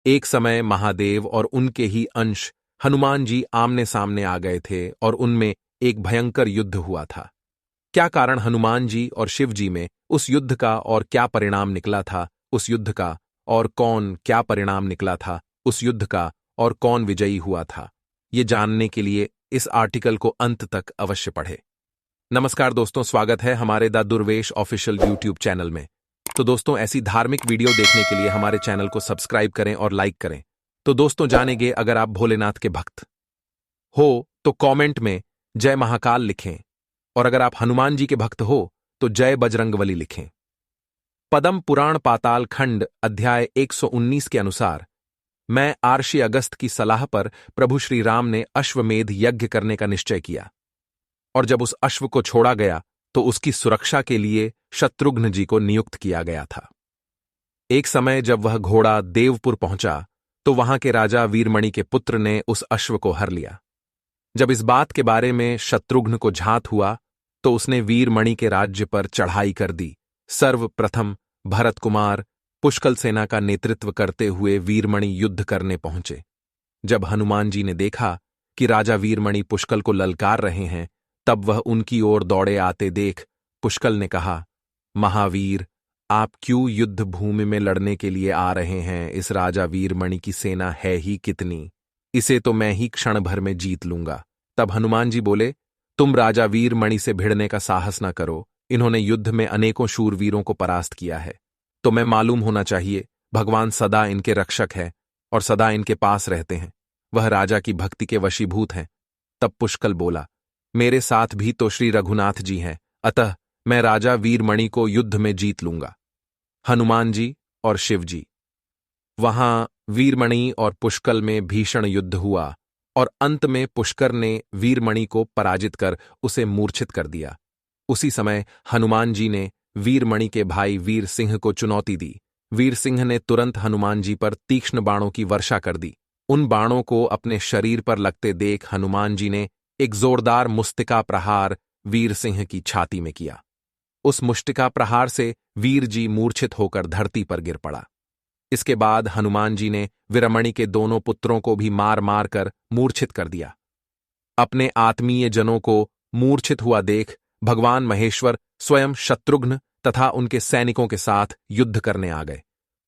एक समय महादेव और उनके ही अंश हनुमान जी आमने सामने आ गए थे और उनमें एक भयंकर युद्ध हुआ था। क्या कारण हनुमान जी और शिव जी में उस युद्ध का और क्या परिणाम निकला था उस युद्ध का, और कौन क्या परिणाम निकला था उस युद्ध का, और कौन विजयी हुआ था, ये जानने के लिए इस आर्टिकल को अंत तक अवश्य पढ़ें। नमस्कार दोस्तों, स्वागत है हमारे the Durvesh official YouTube channel में। तो दोस्तों, ऐसी धार्मिक वीडियो देखने के लिए हमारे चैनल को सब्सक्राइब करें और लाइक करें। तो दोस्तों जानेंगे, अगर आप भोलेनाथ के भक्त हो तो कमेंट में जय महाकाल लिखें, और अगर आप हनुमान जी के भक्त हो तो जय बजरंगबली लिखें। पद्म पुराण पाताल खंड अध्याय 119 के अनुसार मैं आर्षि अगस्त की सलाह पर प्रभु श्री राम ने अश्वमेध यज्ञ करने का निश्चय किया, और जब उस अश्व को छोड़ा गया तो उसकी सुरक्षा के लिए शत्रुघ्न जी को नियुक्त किया गया था। एक समय जब वह घोड़ा देवपुर पहुंचा तो वहां के राजा वीरमणि के पुत्र ने उस अश्व को हर लिया। जब इस बात के बारे में शत्रुघ्न को झात हुआ तो उसने वीरमणि के राज्य पर चढ़ाई कर दी। सर्वप्रथम भरत कुमार पुष्कल सेना का नेतृत्व करते हुए वीरमणि युद्ध करने पहुंचे। जब हनुमान जी ने देखा कि राजा वीरमणि पुष्कल को ललकार रहे हैं, तब वह उनकी ओर दौड़े आते देख पुष्कल ने कहा, महावीर, आप क्यों युद्ध भूमि में लड़ने के लिए आ रहे हैं? इस राजा वीरमणि की सेना है ही कितनी, इसे तो मैं ही क्षण भर में जीत लूंगा। तब हनुमान जी बोले, तुम राजा वीरमणि से भिड़ने का साहस न करो। इन्होंने युद्ध में अनेकों शूरवीरों को परास्त किया है। तो मैं मालूम होना चाहिए, भगवान सदा इनके रक्षक है और सदा इनके पास रहते हैं। वह राजा की भक्ति के वशीभूत हैं। तब पुष्कल बोला, मेरे साथ भी तो श्री रघुनाथ जी हैं, अतः मैं राजा वीरमणि को युद्ध में जीत लूंगा। हनुमान जी और शिव जी। वहां वीरमणि और पुष्कल में भीषण युद्ध हुआ और अंत में पुष्कर ने वीरमणि को पराजित कर उसे मूर्छित कर दिया। उसी समय हनुमान जी ने वीरमणि के भाई वीर सिंह को चुनौती दी। वीर सिंह ने तुरंत हनुमान जी पर तीक्ष्ण बाणों की वर्षा कर दी। उन बाणों को अपने शरीर पर लगते देख हनुमान जी ने एक जोरदार मुष्टिका प्रहार वीर सिंह की छाती में किया। उस मुष्टिका प्रहार से वीर जी मूर्छित होकर धरती पर गिर पड़ा। इसके बाद हनुमान जी ने वीरमणि के दोनों पुत्रों को भी मार मार कर मूर्छित कर दिया। अपने आत्मीय जनों को मूर्छित हुआ देख भगवान महेश्वर स्वयं शत्रुघ्न तथा उनके सैनिकों के साथ युद्ध करने आ गए।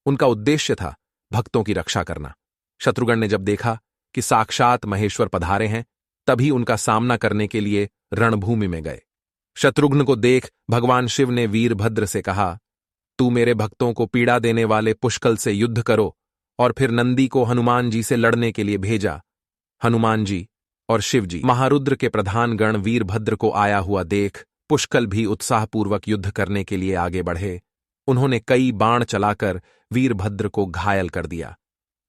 उनका उद्देश्य था भक्तों की रक्षा करना। शत्रुघ्न ने जब देखा कि साक्षात महेश्वर पधारे हैं, तभी उनका सामना करने के लिए रणभूमि में गए। शत्रुघ्न को देख भगवान शिव ने वीरभद्र से कहा, तू मेरे भक्तों को पीड़ा देने वाले पुष्कल से युद्ध करो, और फिर नंदी को हनुमान जी से लड़ने के लिए भेजा। हनुमान जी और शिव जी महारुद्र के प्रधान गण वीरभद्र को आया हुआ देख पुष्कल भी उत्साहपूर्वक युद्ध करने के लिए आगे बढ़े। उन्होंने कई बाण चलाकर वीरभद्र को घायल कर दिया।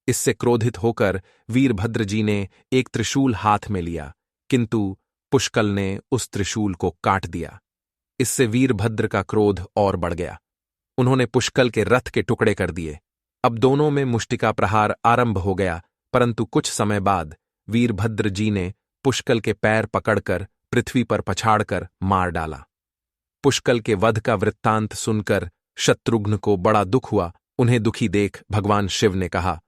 इससे क्रोधित होकर वीरभद्र जी ने एक त्रिशूल हाथ में लिया, किंतु पुष्कल ने उस त्रिशूल को काट दिया। इससे वीरभद्र का क्रोध और बढ़ गया। उन्होंने पुष्कल के रथ के टुकड़े कर दिए। अब दोनों में मुष्टिका प्रहार आरंभ हो गया, परंतु कुछ समय बाद वीरभद्र जी ने पुष्कल के पैर पकड़कर पृथ्वी पर पछाड़कर मार डाला। पुष्कल के वध का वृत्तांत सुनकर शत्रुघ्न को बड़ा दुख हुआ। उन्हें दुखी देख भगवान शिव ने कहा,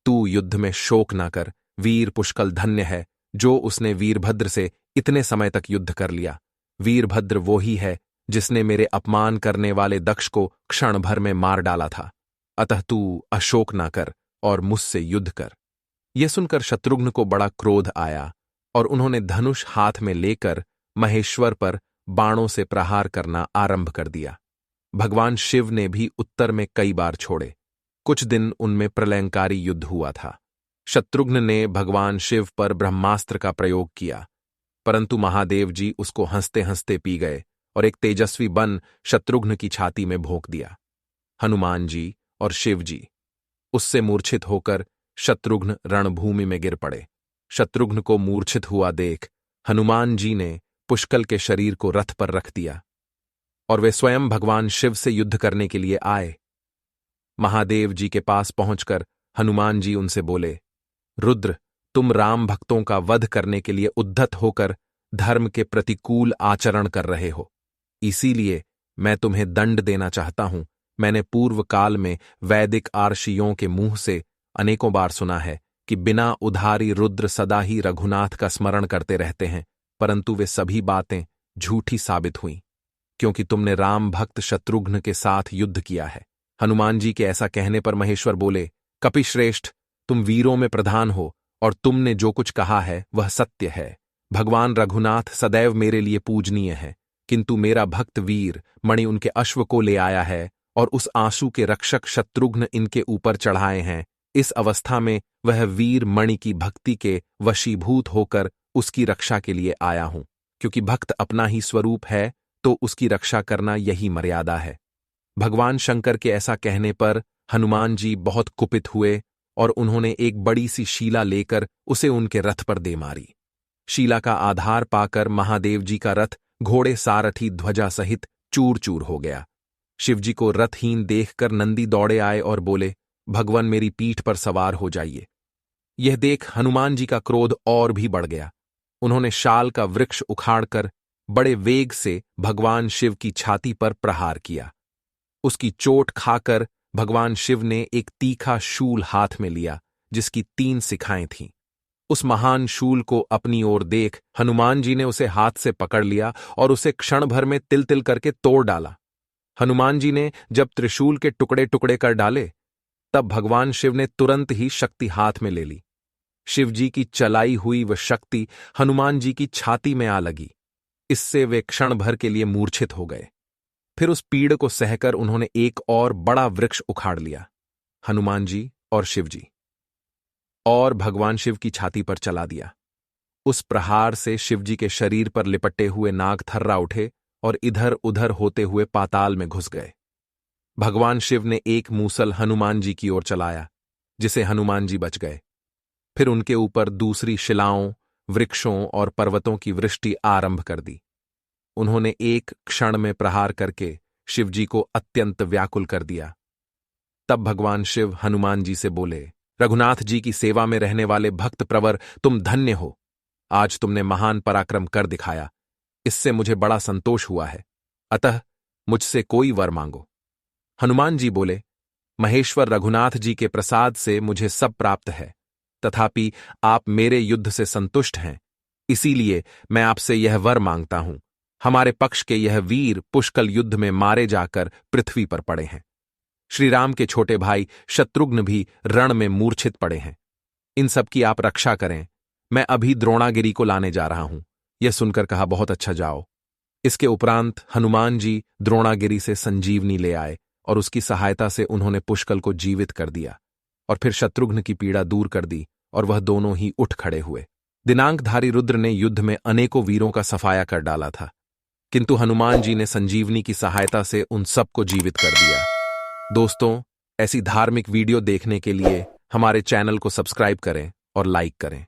तू युद्ध में शोक न कर। वीर पुष्कल धन्य है जो उसने वीरभद्र से इतने समय तक युद्ध कर लिया। वीरभद्र वो ही है जिसने मेरे अपमान करने वाले दक्ष को क्षण भर में मार डाला था। अतः तू अशोक ना कर और मुझसे युद्ध कर। यह सुनकर शत्रुघ्न को बड़ा क्रोध आया और उन्होंने धनुष हाथ में लेकर महेश्वर पर बाणों से प्रहार करना आरंभ कर दिया। भगवान शिव ने भी उत्तर में कई बार छोड़े। कुछ दिन उनमें प्रलयंकारी युद्ध हुआ था। शत्रुघ्न ने भगवान शिव पर ब्रह्मास्त्र का प्रयोग किया, परंतु महादेव जी उसको हंसते हंसते पी गए और एक तेजस्वी बन शत्रुघ्न की छाती में भोंक दिया। हनुमान जी और शिव जी उससे मूर्छित होकर शत्रुघ्न रणभूमि में गिर पड़े। शत्रुघ्न को मूर्छित हुआ देख हनुमान जी ने पुष्कल के शरीर को रथ पर रख दिया और वे स्वयं भगवान शिव से युद्ध करने के लिए आए। महादेव जी के पास पहुंचकर हनुमान जी उनसे बोले, रुद्र, तुम राम भक्तों का वध करने के लिए उद्धत होकर धर्म के प्रतिकूल आचरण कर रहे हो, इसीलिए मैं तुम्हें दंड देना चाहता हूं। मैंने पूर्व काल में वैदिक आर्षियों के मुंह से अनेकों बार सुना है कि बिना उधारी रुद्र सदा ही रघुनाथ का स्मरण करते रहते हैं, परंतु वे सभी बातें झूठी साबित हुईं, क्योंकि तुमने राम भक्त शत्रुघ्न के साथ युद्ध किया है। हनुमान जी के ऐसा कहने पर महेश्वर बोले, कपिश्रेष्ठ, तुम वीरों में प्रधान हो और तुमने जो कुछ कहा है वह सत्य है। भगवान रघुनाथ सदैव मेरे लिए पूजनीय है, किंतु मेरा भक्त वीर मणि उनके अश्व को ले आया है और उस आंसू के रक्षक शत्रुघ्न इनके ऊपर चढ़ाए हैं। इस अवस्था में वह वीर मणि की भक्ति के वशीभूत होकर उसकी रक्षा के लिए आया हूं, क्योंकि भक्त अपना ही स्वरूप है तो उसकी रक्षा करना यही मर्यादा है। भगवान शंकर के ऐसा कहने पर हनुमान जी बहुत कुपित हुए और उन्होंने एक बड़ी सी शीला लेकर उसे उनके रथ पर दे मारी। शीला का आधार पाकर महादेव जी का रथ घोड़े सारथी ध्वजा सहित चूर चूर हो गया। शिवजी को रथहीन देखकर नंदी दौड़े आए और बोले, भगवान मेरी पीठ पर सवार हो जाइए। यह देख हनुमान जी का क्रोध और भी बढ़ गया। उन्होंने शाल का वृक्ष उखाड़कर बड़े वेग से भगवान शिव की छाती पर प्रहार किया। उसकी चोट खाकर भगवान शिव ने एक तीखा शूल हाथ में लिया जिसकी 3 शिखाएं थीं। उस महान शूल को अपनी ओर देख हनुमान जी ने उसे हाथ से पकड़ लिया और उसे क्षण भर में तिल तिल करके तोड़ डाला। हनुमान जी ने जब त्रिशूल के टुकड़े टुकड़े कर डाले, तब भगवान शिव ने तुरंत ही शक्ति हाथ में ले ली। शिव जी की चलाई हुई वह शक्ति हनुमान जी की छाती में आ लगी। इससे वे क्षण भर के लिए मूर्छित हो गए। फिर उस पीड़ को सहकर उन्होंने एक और बड़ा वृक्ष उखाड़ लिया, हनुमान जी और शिव जी, और भगवान शिव की छाती पर चला दिया। उस प्रहार से शिवजी के शरीर पर लिपटे हुए नाग थर्रा उठे और इधर उधर होते हुए पाताल में घुस गए। भगवान शिव ने एक मूसल हनुमान जी की ओर चलाया, जिसे हनुमान जी बच गए। फिर उनके ऊपर दूसरी शिलाओं, वृक्षों और पर्वतों की वृष्टि आरंभ कर दी। उन्होंने एक क्षण में प्रहार करके शिवजी को अत्यंत व्याकुल कर दिया। तब भगवान शिव हनुमान जी से बोले, रघुनाथ जी की सेवा में रहने वाले भक्त प्रवर, तुम धन्य हो। आज तुमने महान पराक्रम कर दिखाया, इससे मुझे बड़ा संतोष हुआ है। अतः मुझसे कोई वर मांगो। हनुमान जी बोले, महेश्वर रघुनाथ जी के प्रसाद से मुझे सब प्राप्त है, तथापि आप मेरे युद्ध से संतुष्ट हैं, इसीलिए मैं आपसे यह वर मांगता हूं। हमारे पक्ष के यह वीर पुष्कल युद्ध में मारे जाकर पृथ्वी पर पड़े हैं। श्री राम के छोटे भाई शत्रुघ्न भी रण में मूर्छित पड़े हैं। इन सब की आप रक्षा करें। मैं अभी द्रोणागिरी को लाने जा रहा हूं। यह सुनकर कहा, बहुत अच्छा, जाओ। इसके उपरांत हनुमान जी द्रोणागिरी से संजीवनी ले आए और उसकी सहायता से उन्होंने पुष्कल को जीवित कर दिया और फिर शत्रुघ्न की पीड़ा दूर कर दी और वह दोनों ही उठ खड़े हुए। दिनांकधारी रुद्र ने युद्ध में अनेकों वीरों का सफाया कर डाला था, किंतु हनुमान जी ने संजीवनी की सहायता से उन सबको जीवित कर दिया। दोस्तों, ऐसी धार्मिक वीडियो देखने के लिए हमारे चैनल को सब्सक्राइब करें और लाइक करें।